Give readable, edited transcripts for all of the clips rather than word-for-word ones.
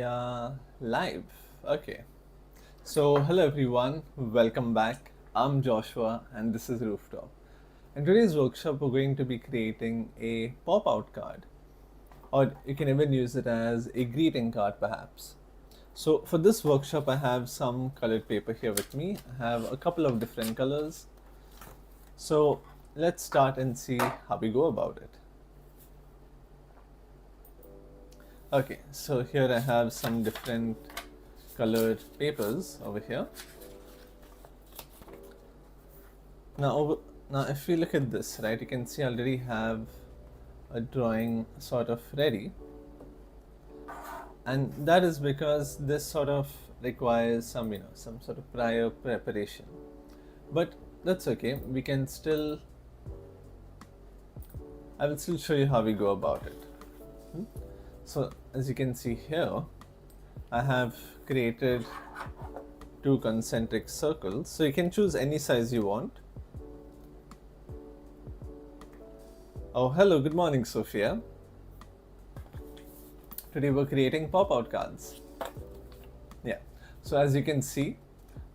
We are live. Okay. So, hello everyone. Welcome back. I'm Joshua and this is Rooftop. In today's workshop, we're going to be creating a pop out card, or you can even use it as a greeting card perhaps. So, for this workshop, I have some colored paper here with me. I have a couple of different colors. So, let's start and see how we go about it. Okay, so here I have some different colored papers over here. Now if we look at this, right, you can see I already have a drawing sort of ready. And that is because this sort of requires some sort of prior preparation. But that's okay. I will still show you how we go about it. So as you can see here, I have created two concentric circles. So you can choose any size you want. Oh, hello, good morning, Sophia. Today we're creating pop-out cards. Yeah, so as you can see,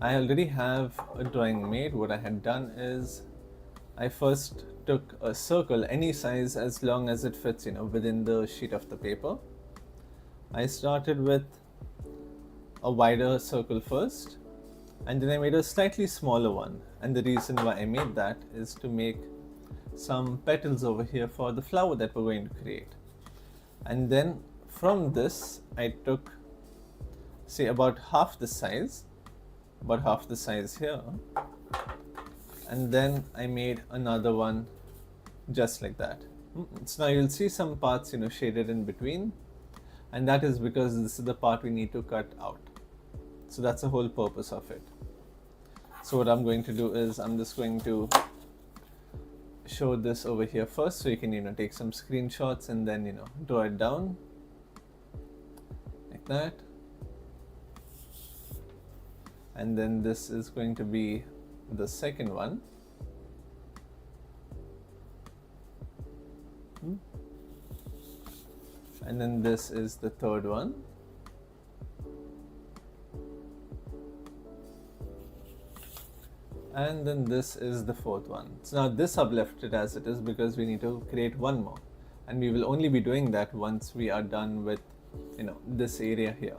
I already have a drawing made. What I had done is I first took a circle, any size as long as it fits, within the sheet of the paper. I started with a wider circle first, and then I made a slightly smaller one. And the reason why I made that is to make some petals over here for the flower that we're going to create. And then from this, I took, say, about half the size here, and then I made another one just like that. So now you'll see some parts shaded in between, and that is because this is the part we need to cut out. So that's the whole purpose of it. So what I'm going to do is I'm just going to show this over here first, so you can take some screenshots and then draw it down like that. And then this is going to be the second one. And then this is the third one. And then this is the fourth one. So now this I've left it as it is because we need to create one more. And we will only be doing that once we are done with this area here.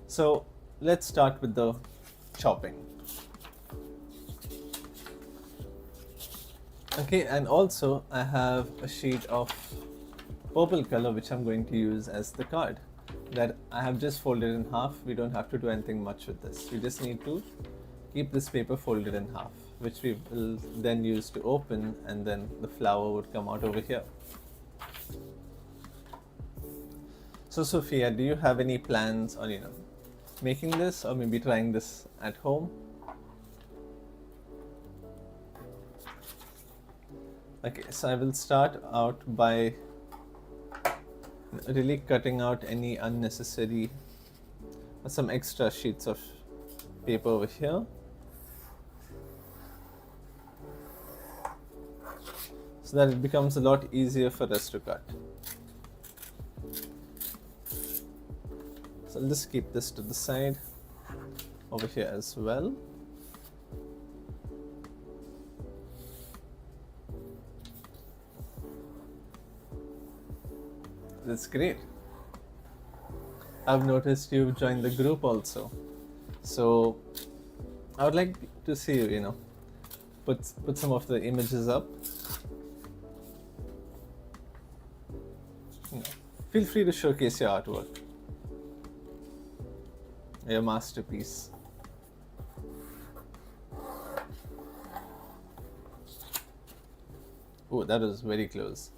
So let's start with the chopping. Okay, and also I have a sheet of purple color which I'm going to use as the card that I have just folded in half. We don't have to do anything much with this. We just need to keep this paper folded in half, which we will then use to open, and then the flower would come out over here. So Sophia, do you have any plans on making this, or maybe trying this at home? Okay, so I will start out by really cutting out any unnecessary or some extra sheets of paper over here. So that it becomes a lot easier for us to cut. So I'll just keep this to the side over here as well. That's great. I've noticed you've joined the group also. So I would like to see you, put some of the images up. Feel free to showcase your artwork, your masterpiece. Oh, that was very close.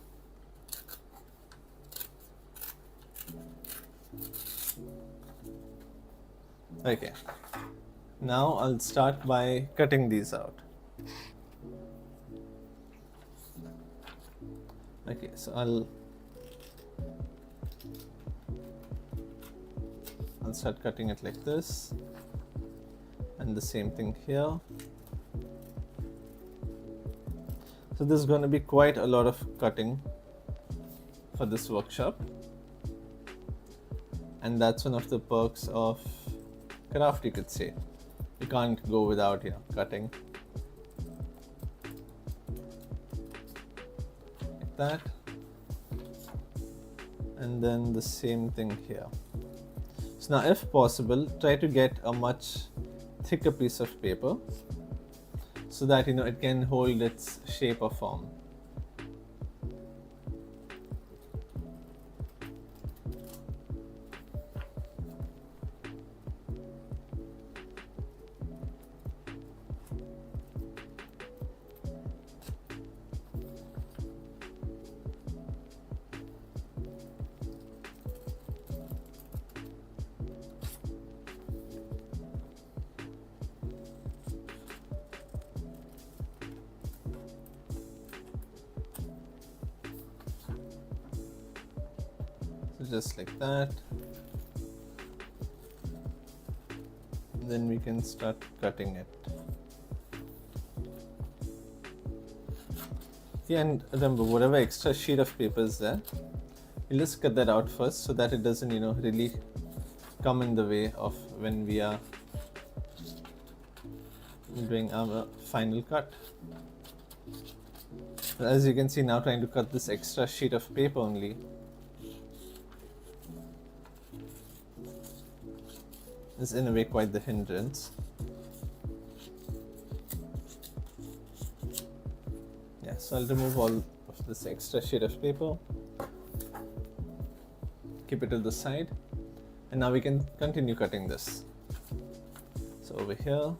Okay, now I'll start by cutting these out. Okay, so I'll start cutting it like this, and the same thing here. So there's going to be quite a lot of cutting for this workshop, and that's one of the perks of craft, you could say. You can't go without cutting like that, and then the same thing here. So now, if possible, try to get a much thicker piece of paper so that it can hold its shape or form. So just like that. Then we can start cutting it. Yeah, and remember, whatever extra sheet of paper is there, we'll just cut that out first so that it doesn't, really come in the way of when we are doing our final cut. As you can see now, trying to cut this extra sheet of paper only is in a way quite the hindrance. Yeah, so I'll remove all of this extra sheet of paper, keep it to the side, and now we can continue cutting this. So over here,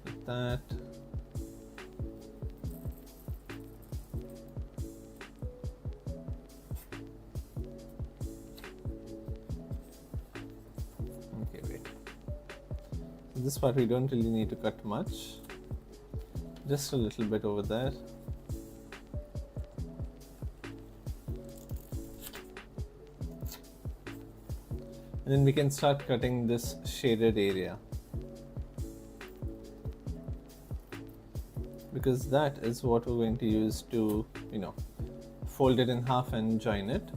like that. This part we don't really need to cut much, just a little bit over there. And then we can start cutting this shaded area, because that is what we're going to use to, fold it in half and join it.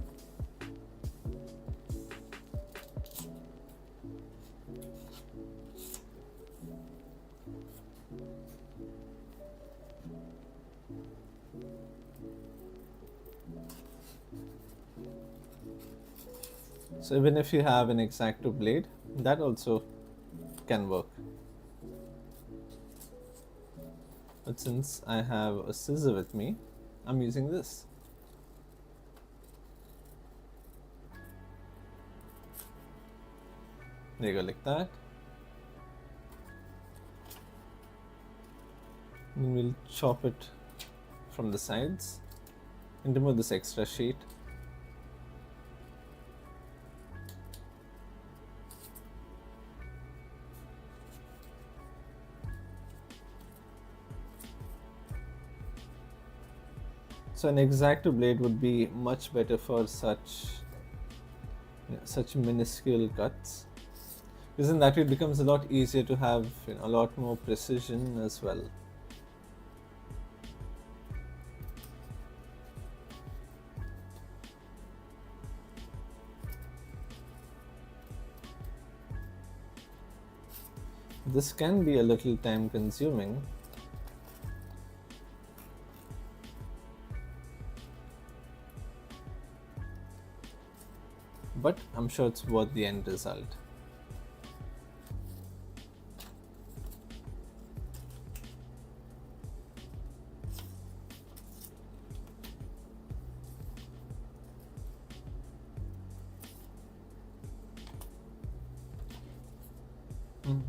So even if you have an X-Acto blade, that also can work. But since I have a scissor with me, I'm using this. There you go, like that. And we'll chop it from the sides and remove this extra sheet. So an X-Acto blade would be much better for such minuscule cuts, because in that way it becomes a lot easier to have a lot more precision as well. This can be a little time consuming, but I'm sure it's worth the end result.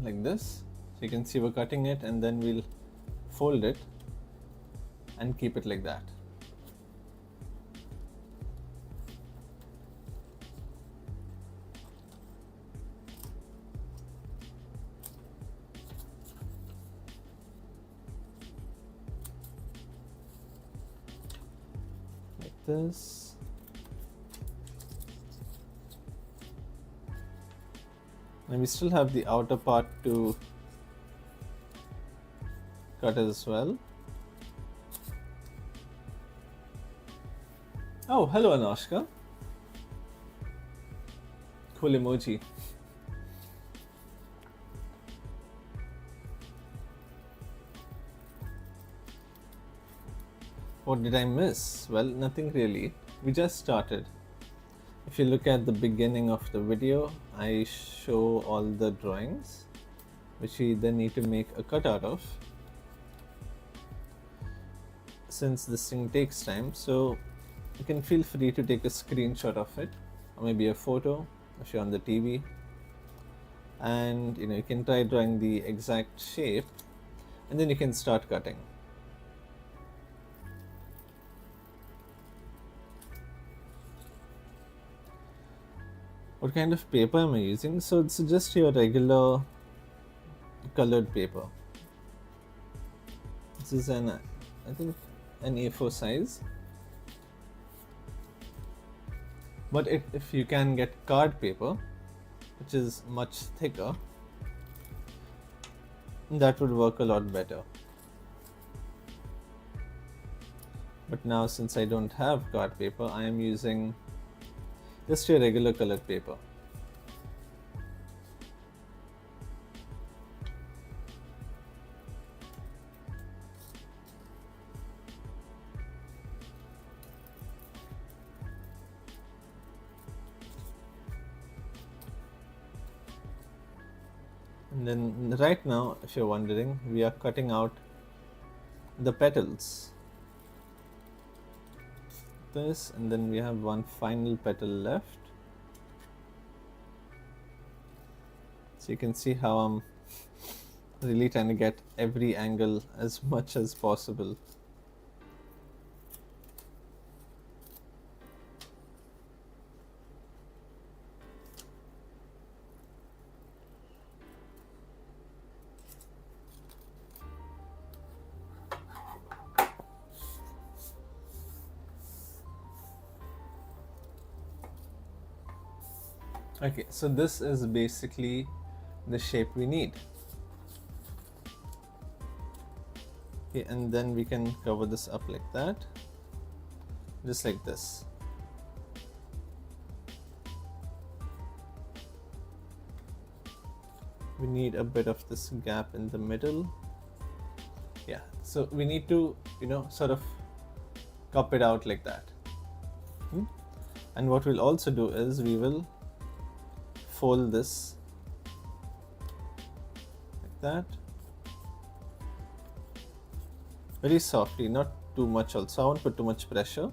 Like this. So you can see we're cutting it and then we'll fold it and keep it like that. Like this. And we still have the outer part to cut as well. Oh, hello Anoshka. Cool emoji. What did I miss? Well, nothing really. We just started. If you look at the beginning of the video, I show all the drawings, which we then need to make a cutout of. Since this thing takes time, so you can feel free to take a screenshot of it, or maybe a photo if you're on the TV, and you can try drawing the exact shape, and then you can start cutting. What kind of paper am I using? So it's just your regular colored paper. This is I think an A4 size. But if you can get card paper, which is much thicker, that would work a lot better. But now since I don't have card paper, I am using just your regular colored paper. And then right now, if you're wondering, we are cutting out the petals. This, and then we have one final petal left. So you can see how I'm really trying to get every angle as much as possible. Okay, so this is basically the shape we need. Okay, and then we can cover this up like that, just like this. We need a bit of this gap in the middle. Yeah, so we need to, sort of cup it out like that. And what we'll also do is we will fold this like that, very softly, not too much also. I won't put too much pressure.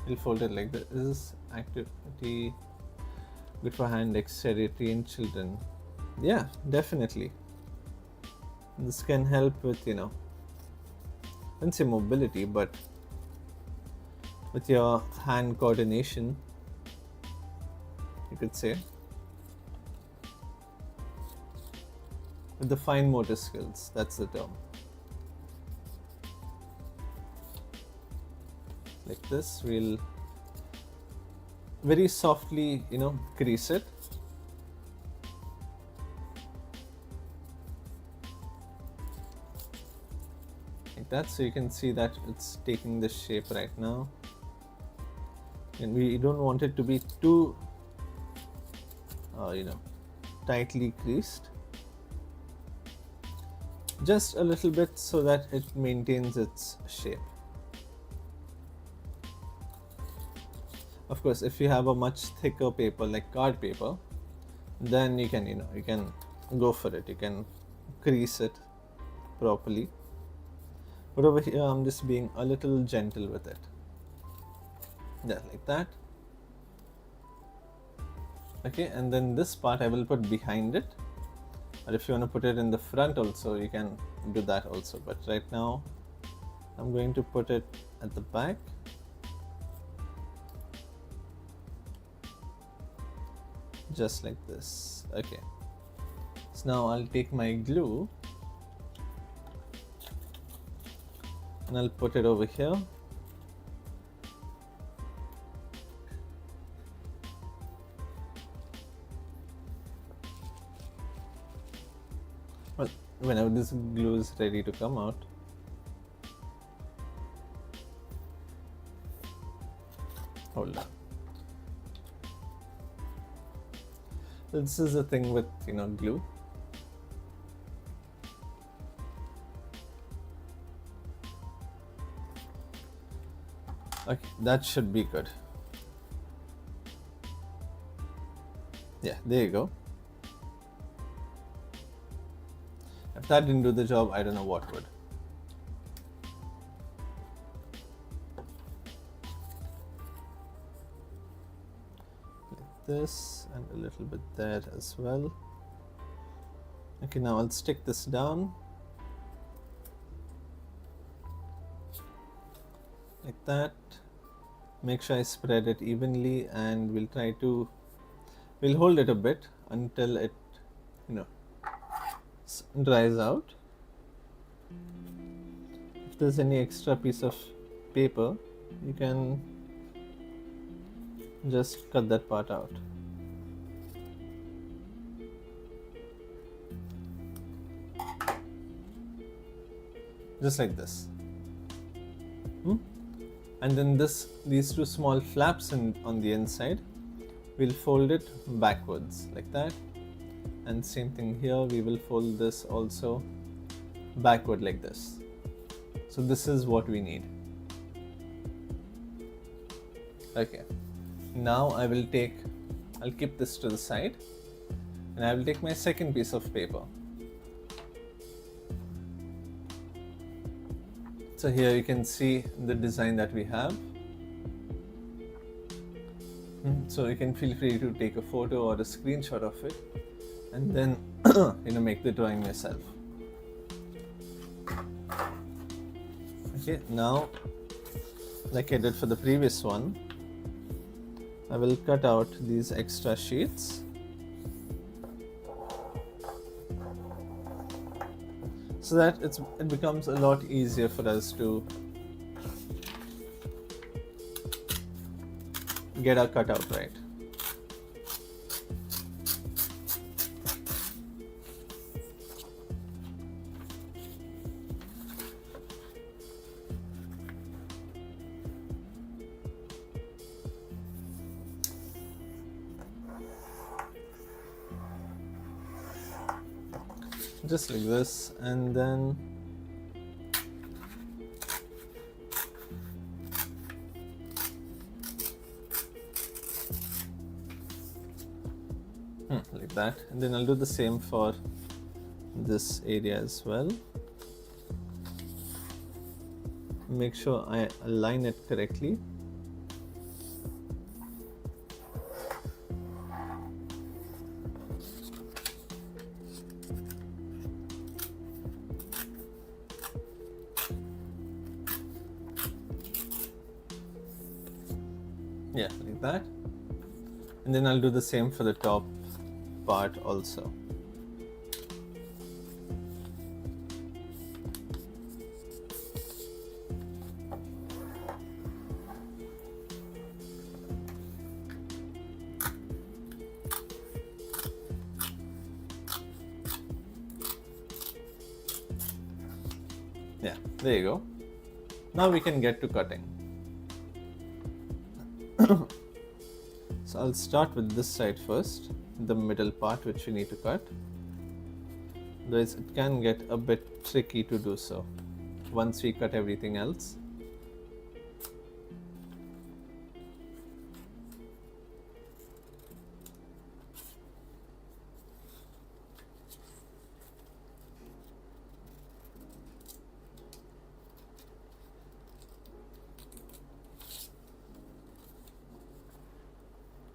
We'll fold it like this. This is activity good for hand dexterity in children. Yeah, definitely. This can help with, I wouldn't say mobility, but with your hand coordination, you could say, with the fine motor skills, that's the term. Like this, we'll very softly, crease it. Like that, so you can see that it's taking the shape right now. And we don't want it to be too, tightly creased. Just a little bit so that it maintains its shape. Of course, if you have a much thicker paper like card paper, then you can, you can go for it. You can crease it properly. But over here, I'm just being a little gentle with it. Yeah, like that. Okay, and then this part I will put behind it, or if you want to put it in the front also, you can do that also, but right now I'm going to put it at the back. Just like this. Okay, so now I'll take my glue and I'll put it over here. whenever this glue is ready to come out. Hold on. This is the thing with glue. Okay, that should be good. Yeah, there you go. If that didn't do the job, I don't know what would. Like this, and a little bit there as well. Okay, now I'll stick this down. Like that. Make sure I spread it evenly, and we'll hold it a bit until it dries out. If there's any extra piece of paper, you can just cut that part out. Just like this. And then these two small flaps on the inside, we'll fold it backwards like that. And same thing here, we will fold this also backward like this. So this is what we need. Okay, now I'll keep this to the side, and I will take my second piece of paper. So here you can see the design that we have. So you can feel free to take a photo or a screenshot of it, and then make the drawing yourself. Okay, now like I did for the previous one, I will cut out these extra sheets. So that it becomes a lot easier for us to get our cutout right. Just like this, and then like that, and then I'll do the same for this area as well. Make sure I align it correctly. Yeah, like that. And then I'll do the same for the top part also. Yeah, there you go. Now we can get to cutting. So I'll start with this side first, the middle part which you need to cut. Otherwise it can get a bit tricky to do so once we cut everything else.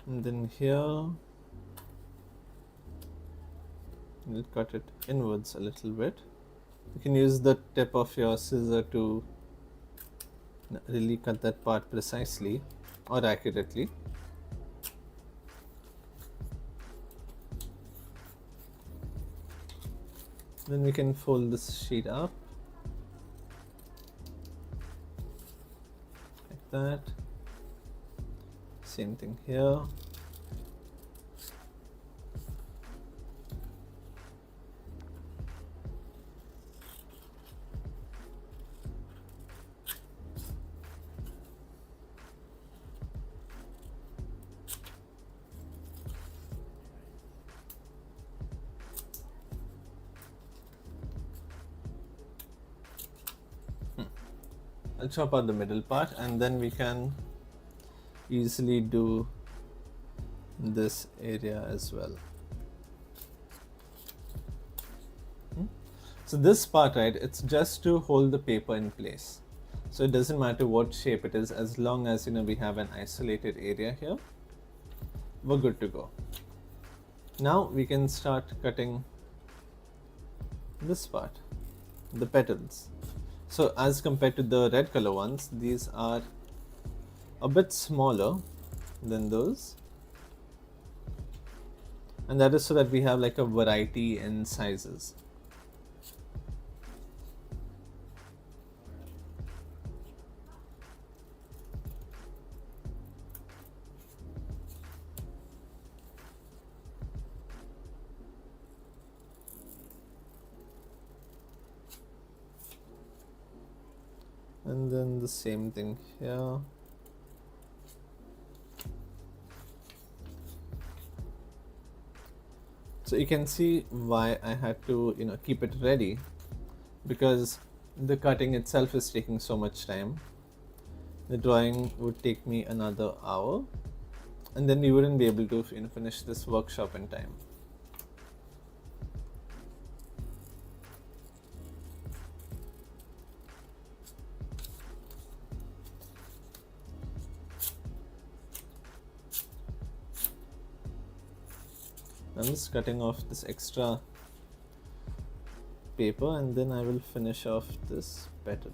And then here we'll cut it inwards a little bit. You can use the tip of your scissor to really cut that part precisely or accurately. Then we can fold this sheet up like that. Same thing here. I'll chop out the middle part, and then we can easily do this area as well. So this part, right, it's just to hold the paper in place. So it doesn't matter what shape it is, as long as we have an isolated area here, we're good to go. Now we can start cutting this part, the petals. So as compared to the red color ones, these are a bit smaller than those, and that is so that we have like a variety in sizes. And then the same thing here. So you can see why I had to keep it ready, because the cutting itself is taking so much time. The drawing would take me another hour, and then we wouldn't be able to finish this workshop in time. I'm just cutting off this extra paper, and then I will finish off this petal.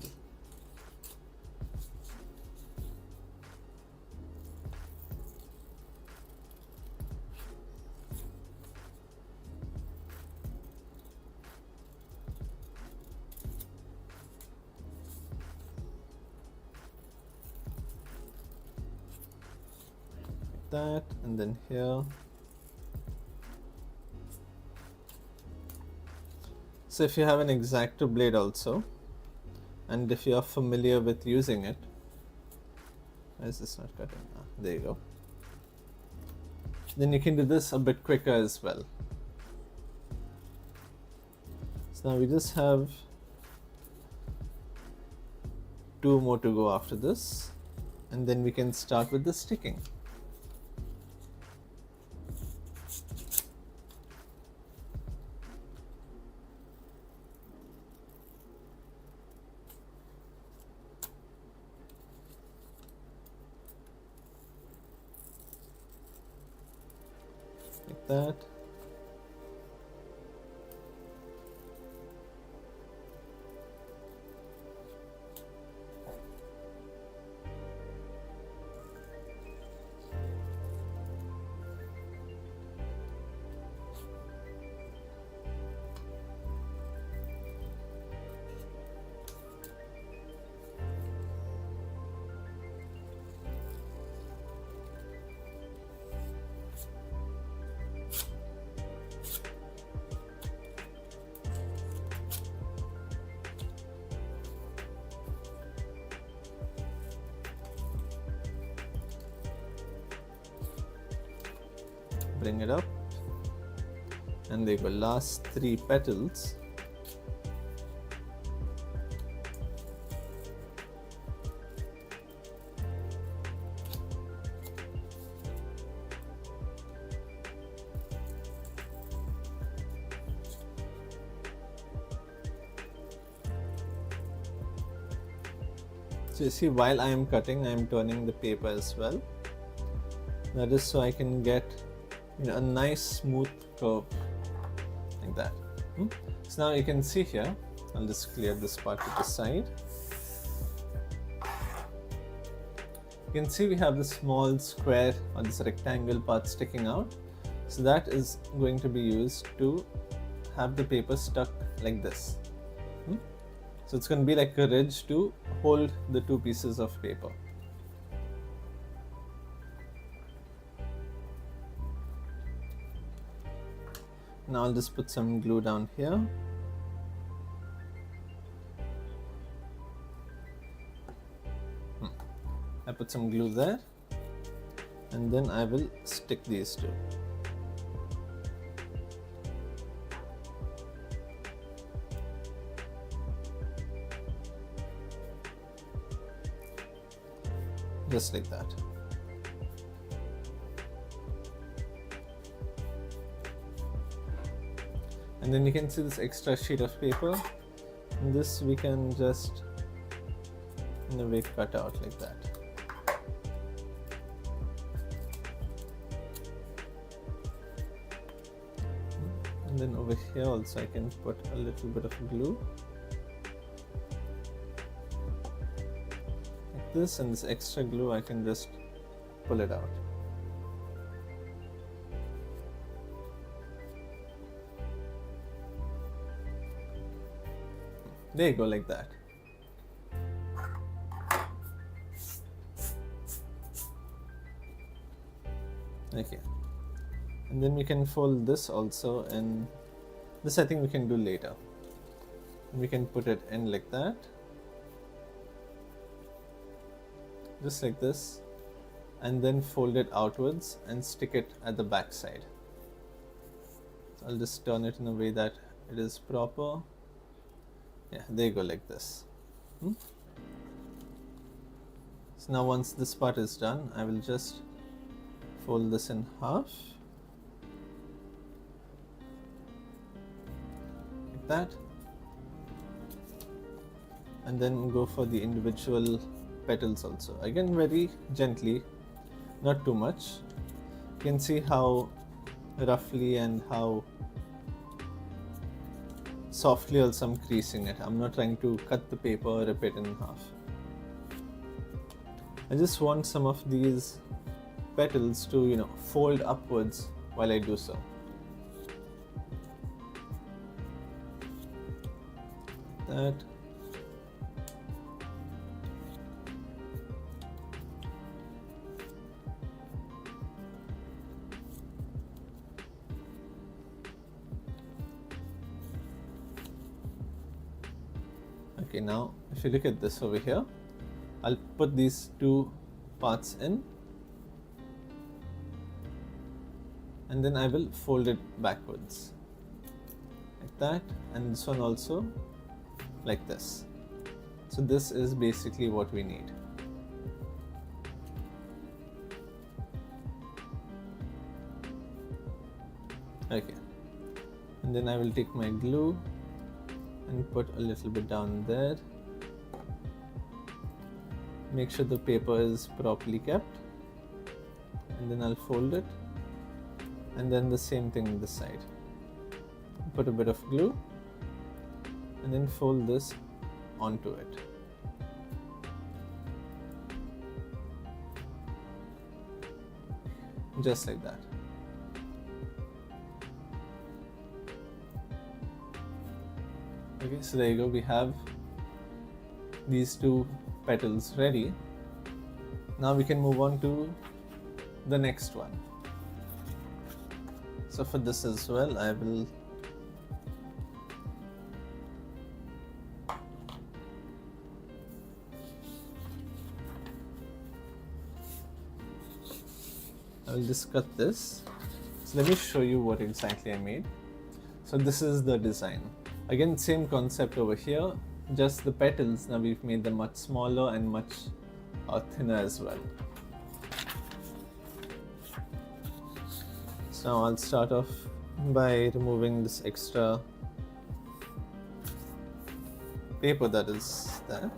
Like that, and then here. So if you have an X-Acto blade also, and if you are familiar with using it, why is this not cutting? There you go. Then you can do this a bit quicker as well. So now we just have 2 more to go after this, and then we can start with the sticking. Like that. Bring it up, and there go last 3 petals. So you see, while I am cutting, I am turning the paper as well. That is so I can get a nice smooth curve like that. So now you can see here, I'll just clear this part to the side. You can see we have the small square or this rectangle part sticking out. So that is going to be used to have the paper stuck like this. So it's going to be like a ridge to hold the 2 pieces of paper. Now I'll just put some glue down here. I put some glue there, and then I will stick these 2. just like that. And then you can see this extra sheet of paper, and this we can just in a way cut out like that. And then over here also I can put a little bit of glue like this, and this extra glue I can just pull it out. There you go, like that. Okay, and then we can fold this also, and this I think we can do later. We can put it in like that, just like this, and then fold it outwards and stick it at the back side. So I'll just turn it in a way that it is proper. Yeah, there you go, like this. So now once this part is done, I will just fold this in half like that, and then go for the individual petals also. Again, very gently, not too much. You can see how roughly and how softly also I'm creasing it. I'm not trying to cut the paper or rip it in half. I just want some of these petals to, fold upwards while I do so. That. Okay, now if you look at this over here, I'll put these two parts in, and then I will fold it backwards like that, and this one also like this. So this is basically what we need. Okay, and then I will take my glue and put a little bit down there. Make sure the paper is properly kept, and then I'll fold it, and then the same thing on this side. Put a bit of glue and then fold this onto it. Just like that. Okay, so there you go, we have these two petals ready. Now we can move on to the next one. So for this as well, I will just cut this. So let me show you what exactly I made. So this is the design. Again, same concept over here, just the petals, now we've made them much smaller and much thinner as well. So now I'll start off by removing this extra paper that is there.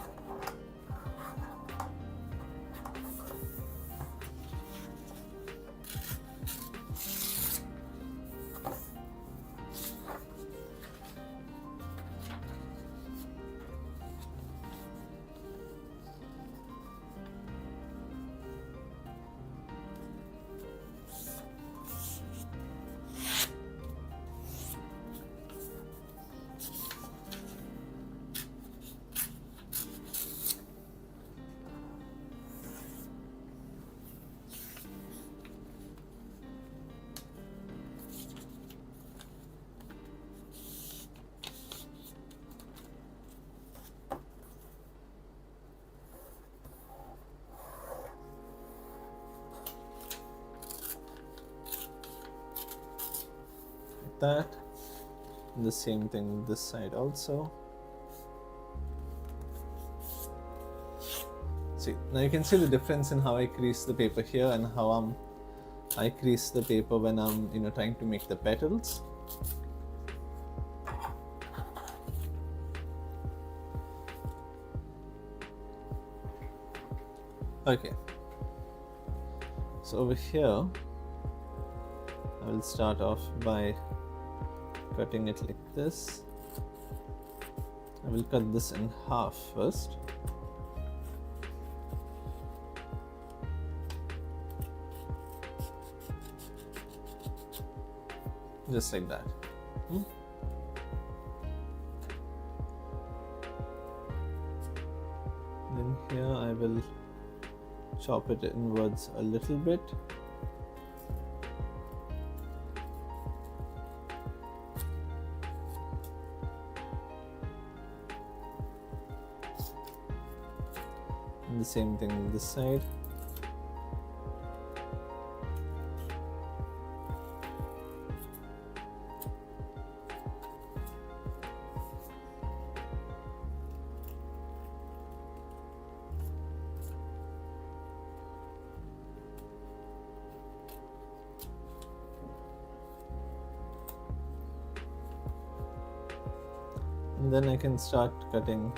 That, and the same thing this side also. So See, now you can see the difference in how I crease the paper here and how I crease the paper when I'm trying to make the petals. Okay, so over here I will start off by cutting it like this. I will cut this in half first. Just like that. Then here I will chop it inwards a little bit. And the same thing on this side. And then I can start cutting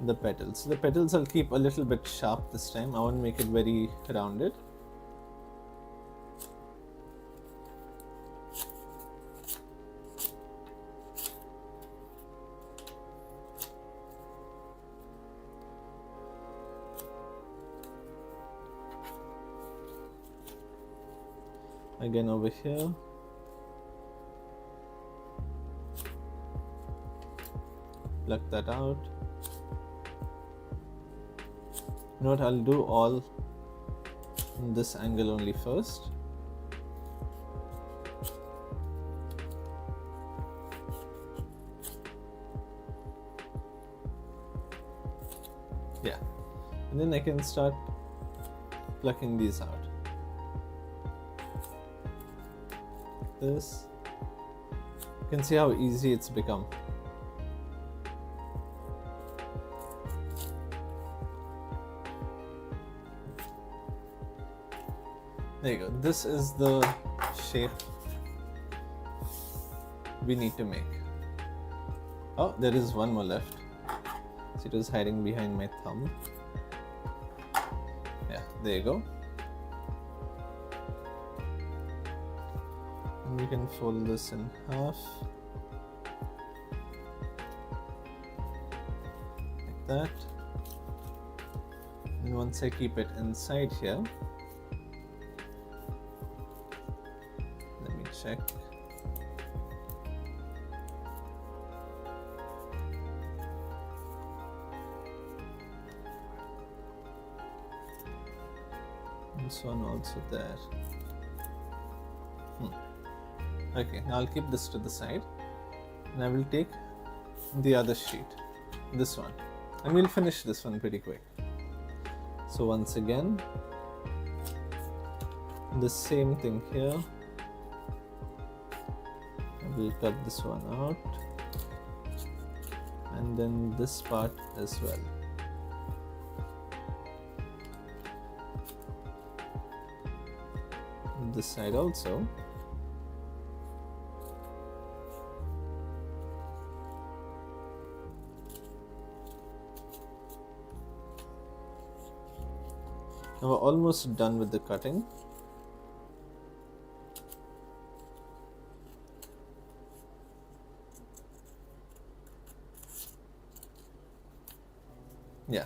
the petals. The petals I'll keep a little bit sharp this time. I won't make it very rounded. Again over here. Pluck that out. You know what, I'll do all in this angle only first. Yeah, and then I can start plucking these out. Like this. You can see how easy it's become. There you go. This is the shape we need to make. Oh, there is one more left. So it was hiding behind my thumb. Yeah, there you go. And we can fold this in half. Like that. And once I keep it inside here, check. This one also there. Okay, now I'll keep this to the side and I will take the other sheet, this one, and we'll finish this one pretty quick. So once again, the same thing here. We'll cut this one out and then this part as well. And this side also. Now we're almost done with the cutting. Yeah.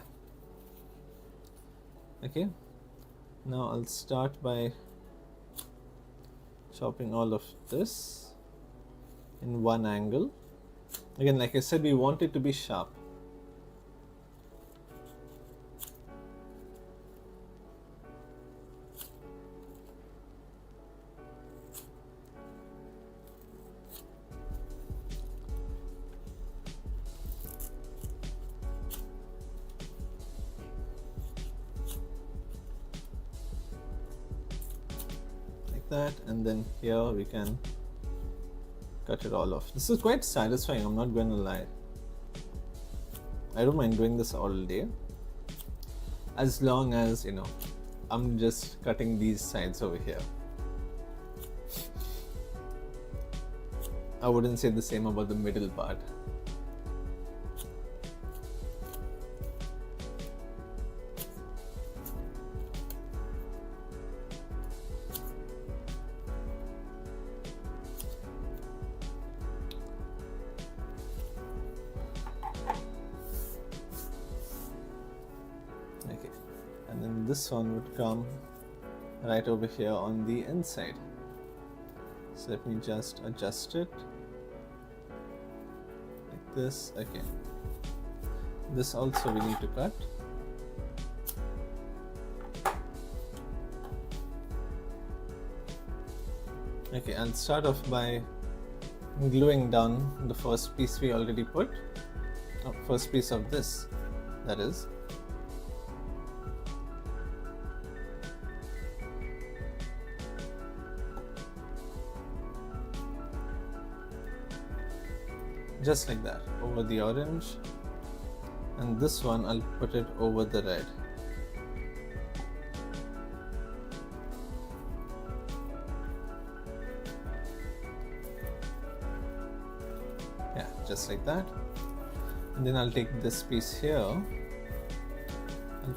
Okay. Now I'll start by chopping all of this in one angle. Again, like I said, we want it to be sharp. That, and then here we can cut it all off. This is quite satisfying, I'm not going to lie. I don't mind doing this all day. as long as, I'm just cutting these sides over here. I wouldn't say the same about the middle part. Okay, and then this one would come right over here on the inside. So let me just adjust it like this. Okay, this also we need to cut. Okay, I'll start off by gluing down the first piece we already put. First piece of this, that is. Just like that, over the orange, and this one I'll put it over the red. Yeah, just like that. And then I'll take this piece here and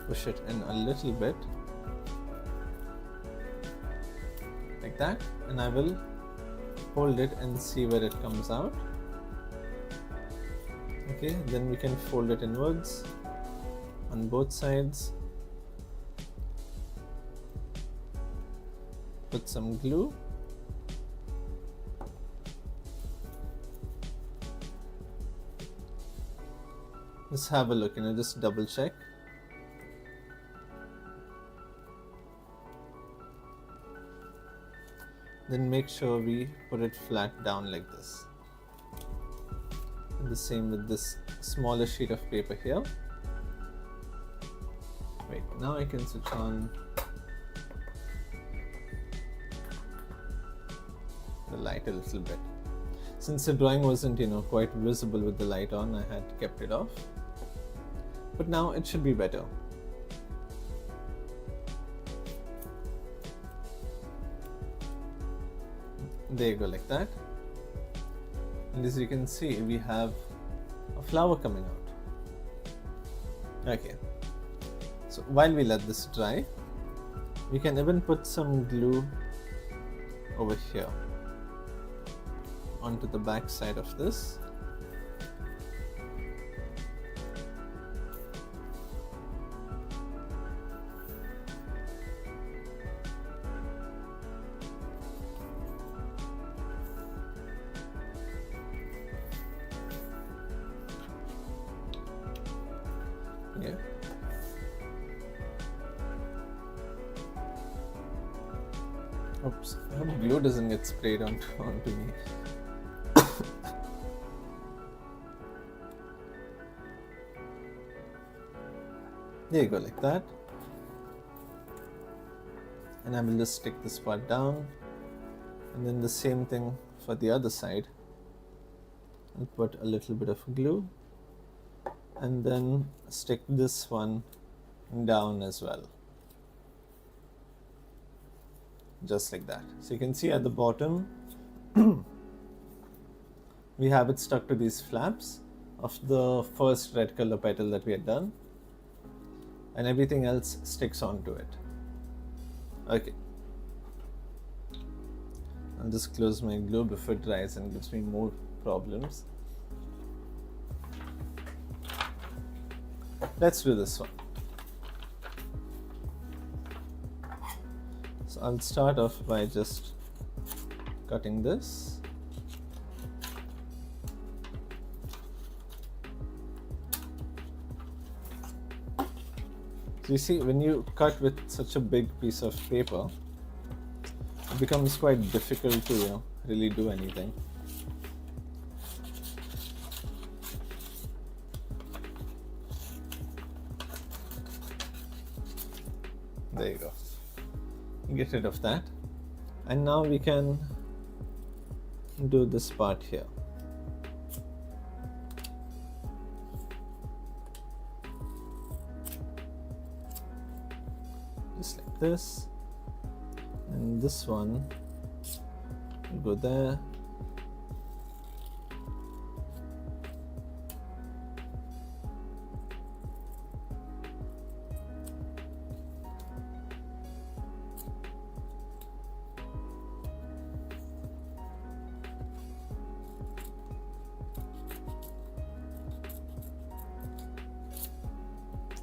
push it in a little bit, like that, and I will hold it and see where it comes out. Okay, then we can fold it inwards on both sides. Put some glue. Just have a look, just double check. Then make sure we put it flat down like this. The same with this smaller sheet of paper here. Wait, now I can switch on the light a little bit. Since the drawing wasn't, quite visible with the light on, I had kept it off. But now it should be better. There you go, like that. And as you can see, we have a flower coming out. Okay, so while we let this dry, we can even put some glue over here onto the back side of this. Yeah. Oops, I hope glue doesn't get sprayed onto me. There you go, like that. And I will just stick this part down, and then the same thing for the other side. I'll put a little bit of glue and then stick this one down as well, just like that. So you can see at the bottom we have it stuck to these flaps of the first red color petal that we had done, and everything else sticks onto it. Okay, I'll just close my glue before it dries and gives me more problems. Let's do this one. So I'll start off by just cutting this. So you see, when you cut with such a big piece of paper, it becomes quite difficult to really do anything. There you go. Get rid of that. And now we can do this part here. just like this, and this one will go there.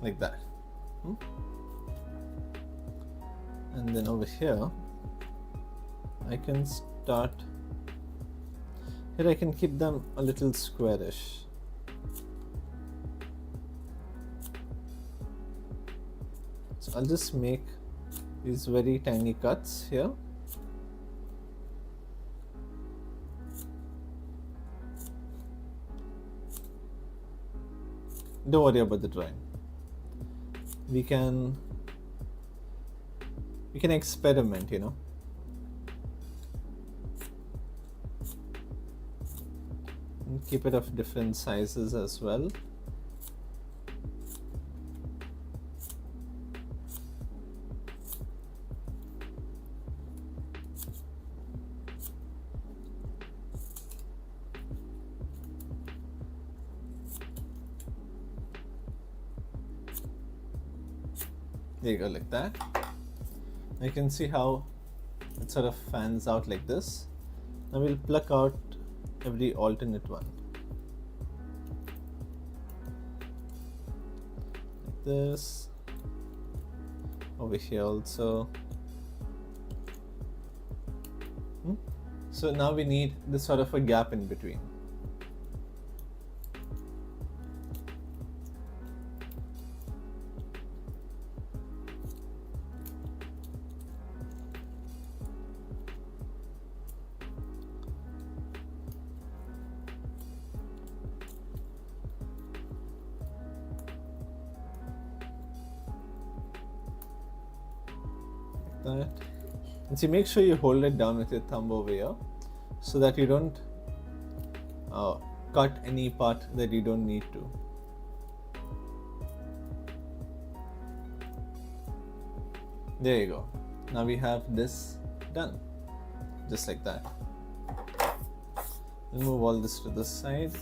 Like that. And then over here I can start, here I can keep them a little squarish. So I'll just make these very tiny cuts here. Don't worry about the drawing. We can experiment, you know. And keep it of different sizes as well. There you go, like that. You can see how it sort of fans out like this. Now we'll pluck out every alternate one. Like this. Over here also. So now we need this sort of a gap in between. That, and see, make sure you hold it down with your thumb over here so that you don't cut any part that you don't need to. There you go. Now we have this done, just like that. We'll move all this to this side,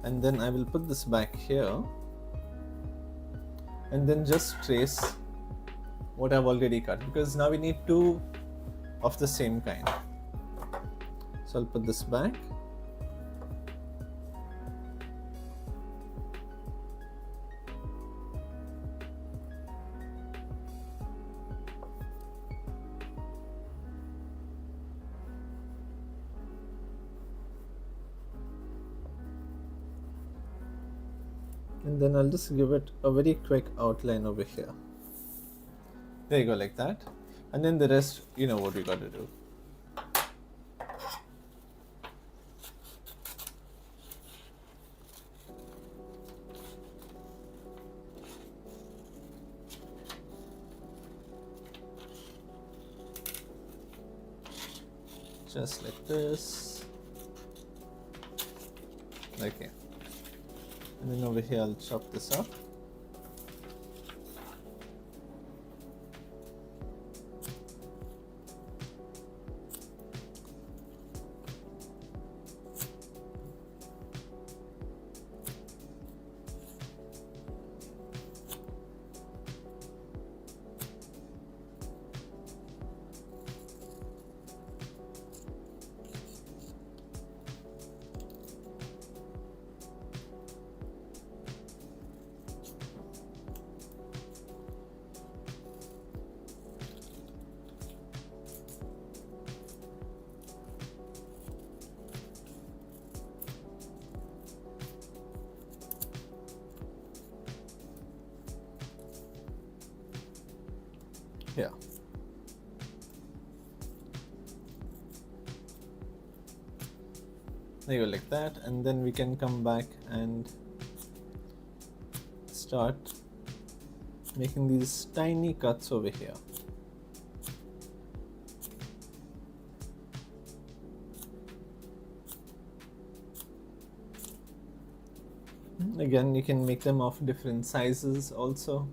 and then I will put this back here and then just trace what I've already cut, because now we need two of the same kind. So I'll put this back. And then I'll just give it a very quick outline over here. There you go, like that. And then the rest, you know what we got to do. Just like this. Okay. And then over here I'll chop this up. Yeah. There you go, like that, and then we can come back and start making these tiny cuts over here. Again, you can make them of different sizes also.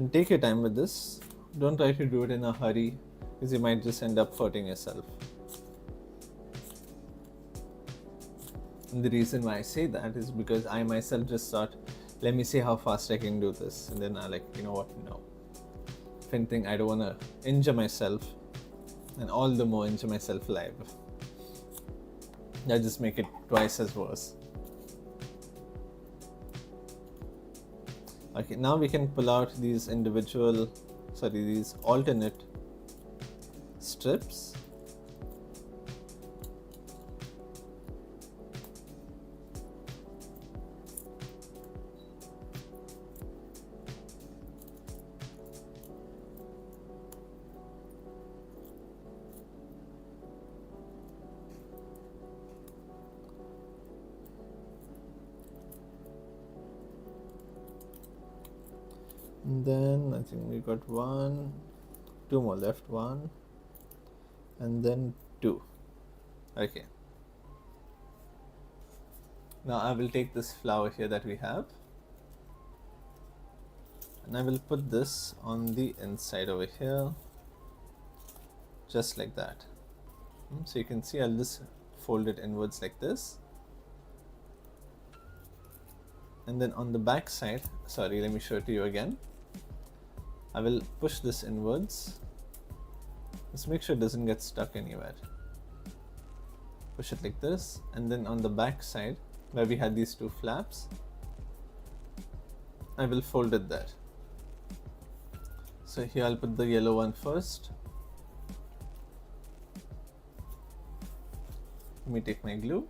And take your time with this. Don't try to do it in a hurry because you might just end up hurting yourself. And the reason why I say that is because I myself just thought, let me see how fast I can do this. And then I like, you know what, no. If anything, I don't want to injure myself, and all the more injure myself live. I just make it twice as worse. Okay, now we can pull out these these alternate strips. And then I think we got 2 more left, 1 and then 2. Okay. Now I will take this flower here that we have, and I will put this on the inside over here, just like that. So you can see I'll just fold it inwards like this. And then on the back side, sorry, let me show it to you again. I will push this inwards. Just make sure it doesn't get stuck anywhere. Push it like this, and then on the back side where we had these 2 flaps, I will fold it there. So here I'll put the yellow one first. Let me take my glue.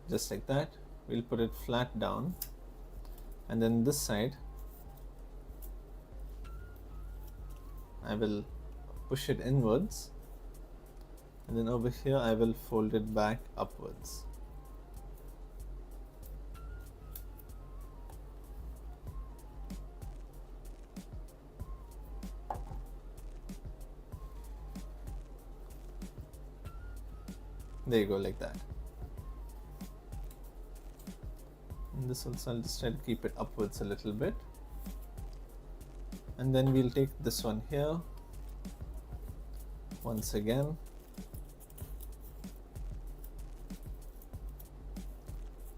Just like that. We'll put it flat down, and then this side I will push it inwards, and then over here I will fold it back upwards. There you go, like that. And this also I'll just try to keep it upwards a little bit. And then we'll take this one here once again.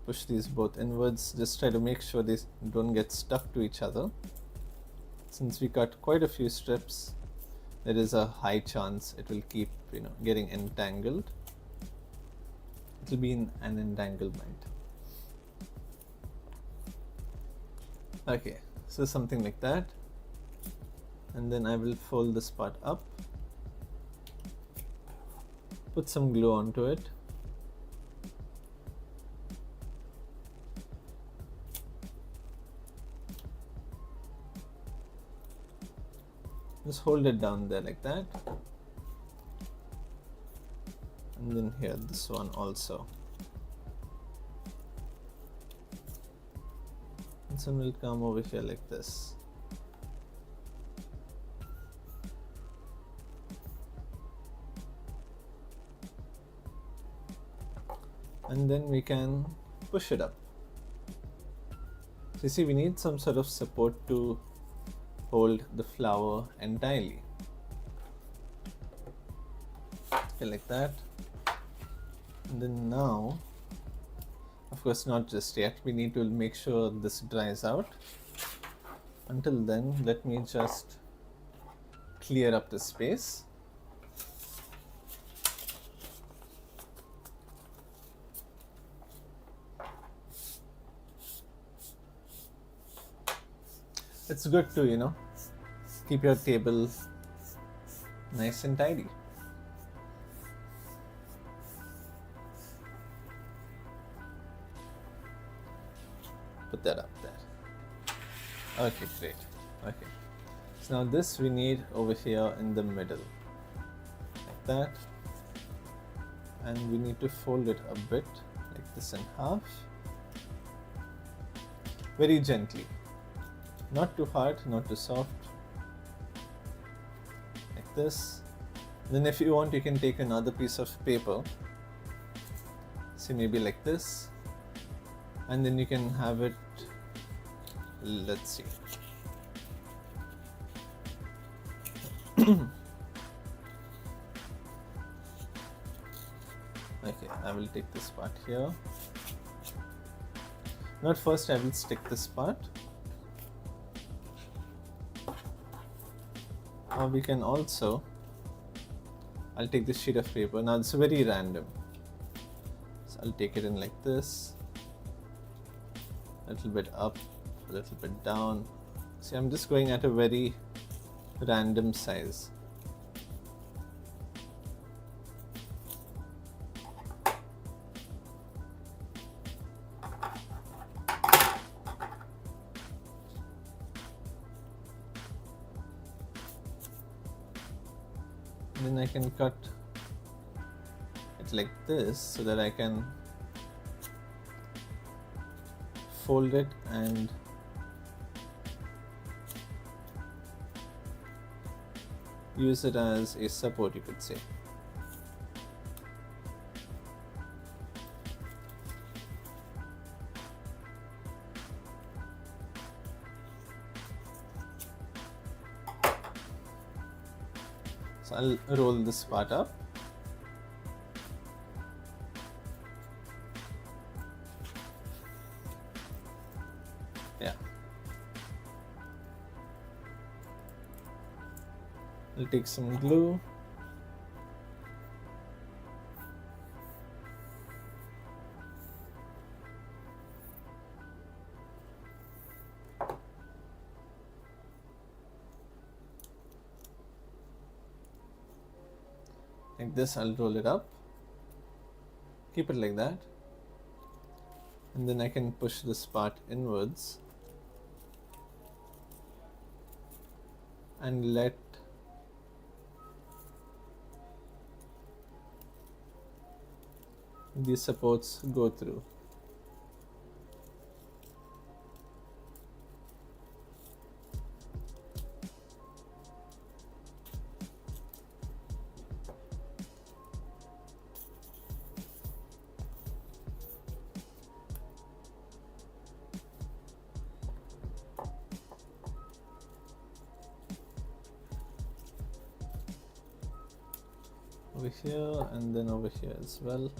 Push these both inwards. Just try to make sure these don't get stuck to each other. Since we cut quite a few strips, there is a high chance it will keep, getting entangled. It will be in an entanglement. Okay, so something like that. And then I will fold this part up, put some glue onto it, just hold it down there like that, and then here this one also. This one will come over here like this. And then we can push it up. So you see, we need some sort of support to hold the flower entirely. Okay, like that. And then now, of course not just yet, we need to make sure this dries out. Until then, let me just clear up the space. It's good to, keep your table nice and tidy. Put that up there. Okay, great. Okay. So now this we need over here in the middle. Like that. And we need to fold it a bit, like this in half. Very gently. Not too hard, not too soft. Like this. Then if you want, you can take another piece of paper. See, maybe like this. And then you can have it, let's see. Okay, I will take this part here. Not first, I will stick this part. Or we can also, I'll take this sheet of paper. Now it's very random. So I'll take it in like this. A little bit up, a little bit down. See, I'm just going at a very random size. Then I can cut it like this so that I can fold it and use it as a support, you could say. So I'll roll this part up. Yeah. I'll take some glue. Like this, I'll roll it up. Keep it like that. And then I can push this part inwards and let these supports go through. Over here and then over here as well.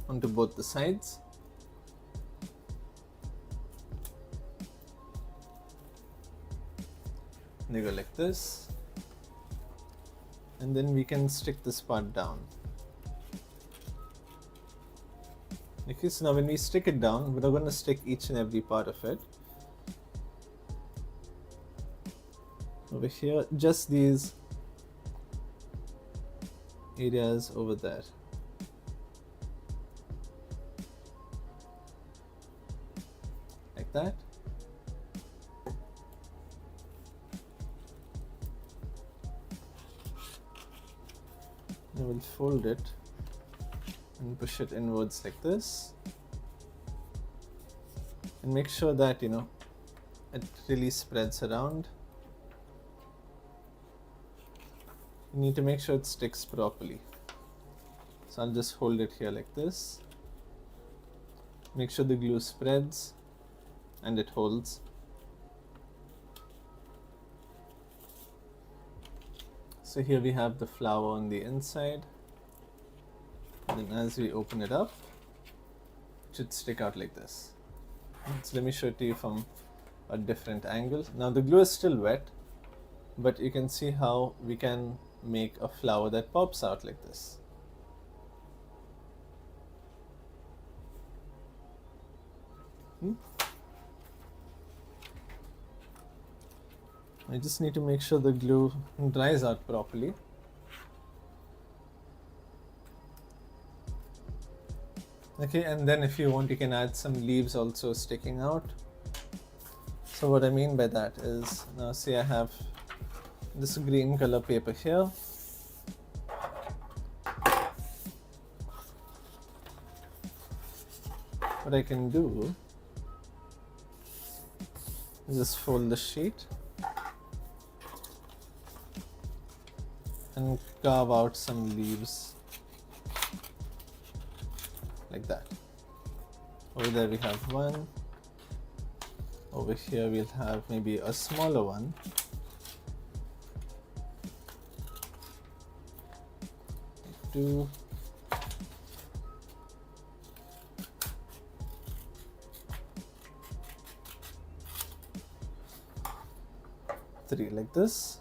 Onto both the sides. They go like this. And then we can stick this part down. Okay, so now when we stick it down, we're going to stick each and every part of it. Over here, just these areas over there. Like that. I will fold it and push it inwards like this. And make sure that, it really spreads around. You need to make sure it sticks properly. So I'll just hold it here like this. Make sure the glue spreads and it holds. So here we have the flower on the inside. And then as we open it up, it should stick out like this. So let me show it to you from a different angle. Now the glue is still wet, but you can see how we can make a flower that pops out like this. I just need to make sure the glue dries out properly. Okay, and then if you want, you can add some leaves also sticking out. So what I mean by that is, now see I have this green color paper here. what I can do is just fold the sheet and carve out some leaves like that. Over there we have one. Over here we'll have maybe a smaller one. Two. Three, like this.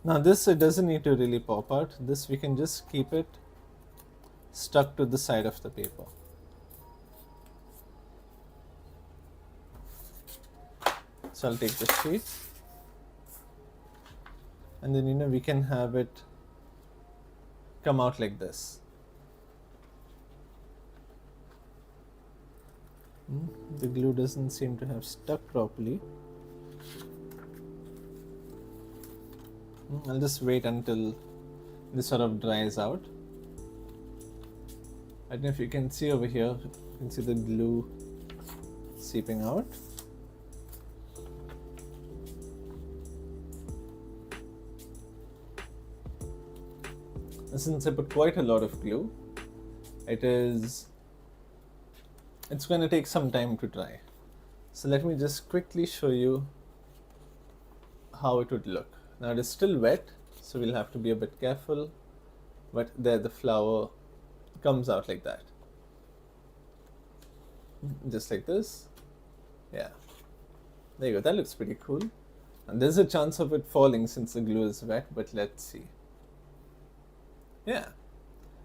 Now this, it doesn't need to really pop out. This we can just keep it stuck to the side of the paper. So I'll take the sheet, and then we can have it come out like this. The glue doesn't seem to have stuck properly. I'll just wait until this sort of dries out. I don't know if you can see over here, you can see the glue seeping out. Since I put quite a lot of glue, it's going to take some time to dry. So let me just quickly show you how it would look. Now it is still wet, so we'll have to be a bit careful, but there the flower comes out like that. Just like this. Yeah. There you go, that looks pretty cool. And there's a chance of it falling since the glue is wet, but let's see. Yeah.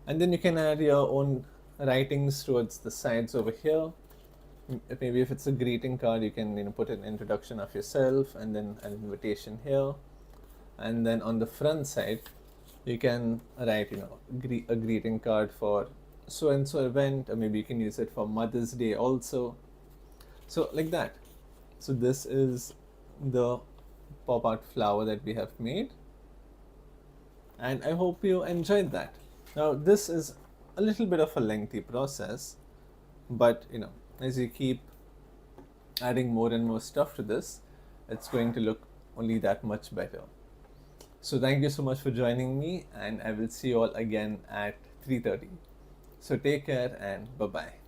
And then you can add your own writings towards the sides over here. Maybe if it's a greeting card, you can put an introduction of yourself and then an invitation here. And then on the front side, you can write a greeting card for so and so event, or maybe you can use it for Mother's Day also. So like that. So this is the pop art flower that we have made, and I hope you enjoyed that. Now this is a little bit of a lengthy process, but as you keep adding more and more stuff to this, it's going to look only that much better. So thank you so much for joining me, and I will see you all again at 3:30. So take care and bye-bye.